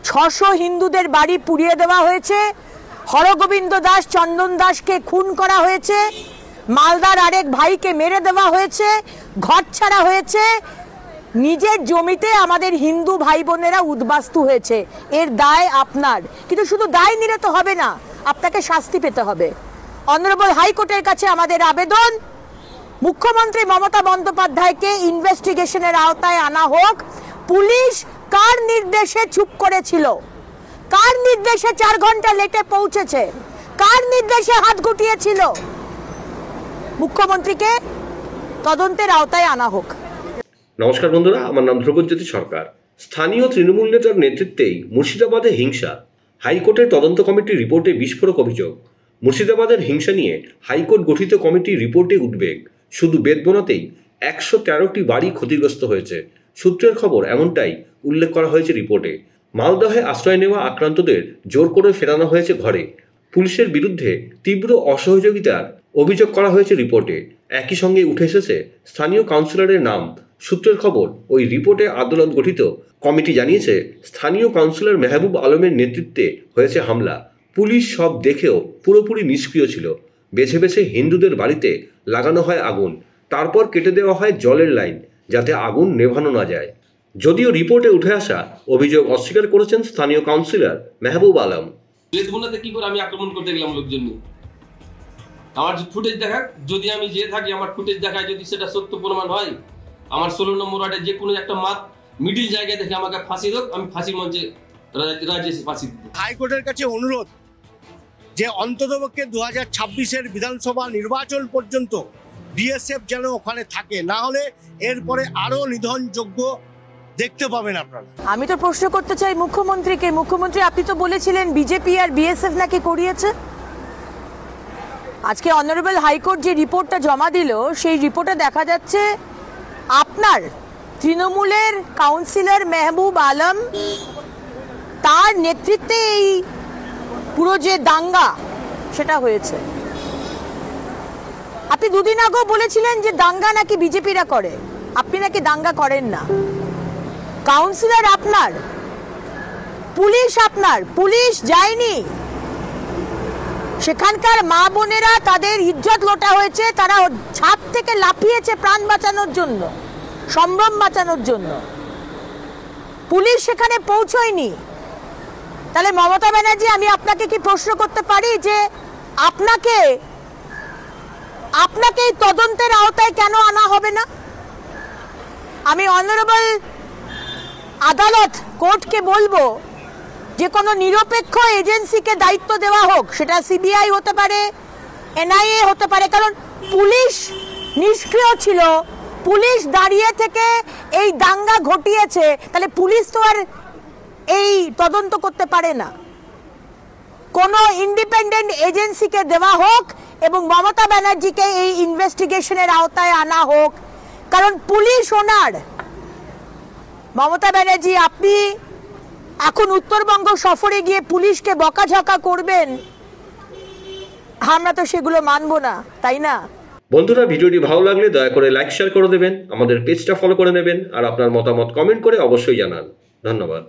600 হিন্দুদের বাড়ি পুড়িয়ে দেওয়া হয়েছে, হরগোবিন্দ দাস চন্দন দাসকে খুন করা হয়েছে, মালদার আরেক ভাইকে মেরে দেওয়া হয়েছে, ঘর ছাড়া হয়েছে, নিজের জমিতে আমাদের হিন্দু ভাই বোনেরা উদ্বাস্তু হয়েছে। এর দায় আপনার, কিন্তু শুধু দায় নিলে তো হবে না, আপনাকে শাস্তি পেতে হবে। অনারেবল হাইকোর্টের কাছে আমাদের আবেদন, মুখ্যমন্ত্রী মমতা বন্দ্যোপাধ্যায়কে ইনভেস্টিগেশনের আওতায় আনা হোক। পুলিশ কার নির্দেশে চুপ করেছিল? কার নির্দেশে 4 ঘন্টা লেটে পৌঁছেছে? কার নির্দেশে হাত গুটিয়েছিল? মুখ্যমন্ত্রীকে তদন্তের আওতায় আনা হোক। নমস্কার বন্ধুরা, আমার নাম ধ্রুবজ্যোতি সরকার। স্থানীয় তৃণমূল নেতার নেতৃত্বেই মুর্শিদাবাদে হিংসা, হাইকোর্টের তদন্ত কমিটির রিপোর্টে বিস্ফোরক অভিযোগ। মুর্শিদাবাদের হিংসা নিয়ে হাইকোর্ট গঠিত কমিটির রিপোর্টে উদ্বেগ। শুধু বেদবনাতেই 113টি বাড়ি ক্ষতিগ্রস্ত হয়েছে। সূত্রের খবর এমনটাই উল্লেখ করা হয়েছে রিপোর্টে। মালদহে আশ্রয় নেওয়া আক্রান্তদের জোর করে ফেরানো হয়েছে ঘরে। পুলিশের বিরুদ্ধে তীব্র অসহযোগিতার অভিযোগ করা হয়েছে রিপোর্টে। একই সঙ্গে উঠে এসেছে স্থানীয় কাউন্সিলরের নাম। সূত্রের খবর, ওই রিপোর্টে আদালত গঠিত কমিটি জানিয়েছে স্থানীয় কাউন্সিলর মেহবুব আলমের নেতৃত্বে হয়েছে হামলা। পুলিশ সব দেখেও পুরোপুরি নিষ্ক্রিয় ছিল। বেছে বেছে হিন্দুদের বাড়িতে লাগানো হয় আগুন, তারপর কেটে দেওয়া হয় জলের লাইন যাতে আগুন নেভানো না যায়। যদিও রিপোর্টে উঠে আসা অভিযোগ অস্বীকার করেছেন স্থানীয় কাউন্সিলর মেহবুব আলম। কি করে আমি আক্রমণ করতে গেলাম লোকজন নিয়ে? আমার ফুটেজ দেখা, যদি আমি যে থাকি আমার ফুটেজ দেখায়, যদি সেটা সত্য প্রমাণ হয়, আমার 16 নম্বর ওয়ার্ডে যে কোনো একটা মাঠ মিডিল জায়গায় দেখে আমাকে ফাঁসি হোক, আমি ফাঁসির মঞ্চে রাজ্যে ফাঁসি দিব। হাইকোর্টের কাছে অনুরোধ যে অন্ততপক্ষে 2026-এর বিধানসভা নির্বাচন পর্যন্ত বিএসএফ যেন ওখানে থাকে, না হলে এরপরে আরো নিধনযোগ্য দেখতে পাবেন আপনারা। আমি তো প্রশ্ন করতে চাই মুখ্যমন্ত্রীকে। মুখ্যমন্ত্রী, আপনি তো বলেছিলেন বিজেপি আর বিএসএফ নাকি করিয়েছে। আজকে অনারেবল হাইকোর্ট যে রিপোর্টটা জমা দিল, সেই রিপোর্টে দেখা যাচ্ছে আপনার তৃণমূলের কাউন্সিলর মেহবুব আলম, তার নেতৃত্বে এই পুরো যে দাঙ্গা সেটা হয়েছে। আপনি দুদিন আগেও বলেছিলেন যে দাঙ্গা নাকি বিজেপিরা করে, আপনি নাকি দাঙ্গা করেন না। কাউন্সিলর আপনার, পুলিশ আপনার, পুলিশ যায়নি। সেখানকার মা বোনেরা, তাদের ইজ্জত লোটা হয়েছে, তারা ছাদ থেকে লাফিয়েছে প্রাণ বাঁচানোর জন্য, সম্ভ্রম বাঁচানোর জন্য। পুলিশ সেখানে পৌঁছয়নি। তাহলে মমতা ব্যানার্জি, আমি আপনাকে কি প্রশ্ন করতে পারি যে আপনাকে এই তদন্তের আওতায় কেন আনা হবে না? আমি অনারেবল আদালত, কোর্টকে বলবো যে কোনো নিরপেক্ষ এজেন্সিকে দায়িত্ব দেওয়া হোক। সেটা সিবিআই হতে পারে, এনআইএ হতে পারে, কারণ পুলিশ নিষ্ক্রিয় ছিল। পুলিশ দাঁড়িয়ে থেকে এই দাঙ্গা ঘটিয়েছে, তাহলে পুলিশ তো আর এই তদন্ত করতে পারে না। কোনো ইন্ডিপেন্ডেন্ট এজেন্সিকে দেওয়া হোক এবং মমতা ব্যানার্জিকে এই ইনভেস্টিগেশনের আওতায় আনা হোক, কারণ পুলিশ ওনার। মমতা ব্যানার্জি, আপনি এখন উত্তরবঙ্গ সফরে গিয়ে পুলিশকে বকাঝকা করবেন, আমরা তো সেগুলো মানবো না, তাই না? বন্ধুরা, ভিডিওটি ভালো লাগলে দয়া করে লাইক শেয়ার করে দেবেন, আমাদের পেজটা ফলো করে নেবেন, আর আপনার মতামত কমেন্ট করে অবশ্যই জানান। ধন্যবাদ।